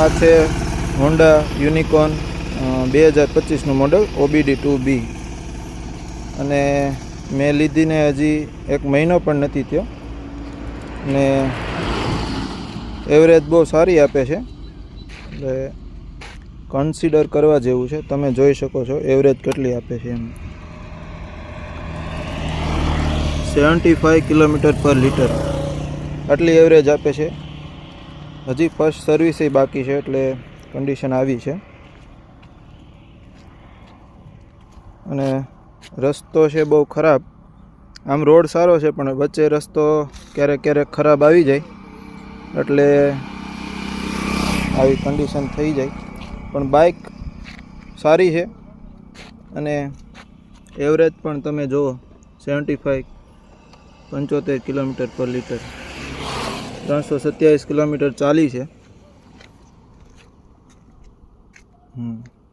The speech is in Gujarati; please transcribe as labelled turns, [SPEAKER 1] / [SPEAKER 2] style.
[SPEAKER 1] આ છે હોન્ડા યુનિકોર્ન 2025નું મોડલ OBD2B અને મેં લીધીને હજી 1 મહિનો પણ નથી થયો ને એવરેજ બહુ સારી આપે છે, એટલે કન્સિડર કરવા જેવું છે. તમે જોઈ શકો છો એવરેજ કેટલી આપે છે એમ. 75 કિલોમીટર પર લીટર આટલી એવરેજ આપે છે. હજી ફર્સ્ટ સર્વિસ એ બાકી છે, એટલે કન્ડિશન આવી છે. અને રસ્તો છે બહુ ખરાબ. આમ રોડ સારો છે પણ વચ્ચે રસ્તો ક્યારેક ખરાબ આવી જાય એટલે આવી કન્ડિશન થઈ જાય. પણ બાઇક સારી છે અને એવરેજ પણ તમે જુઓ 75 કિલોમીટર પર લીટર, 327 કિલોમીટર ચાલી છે.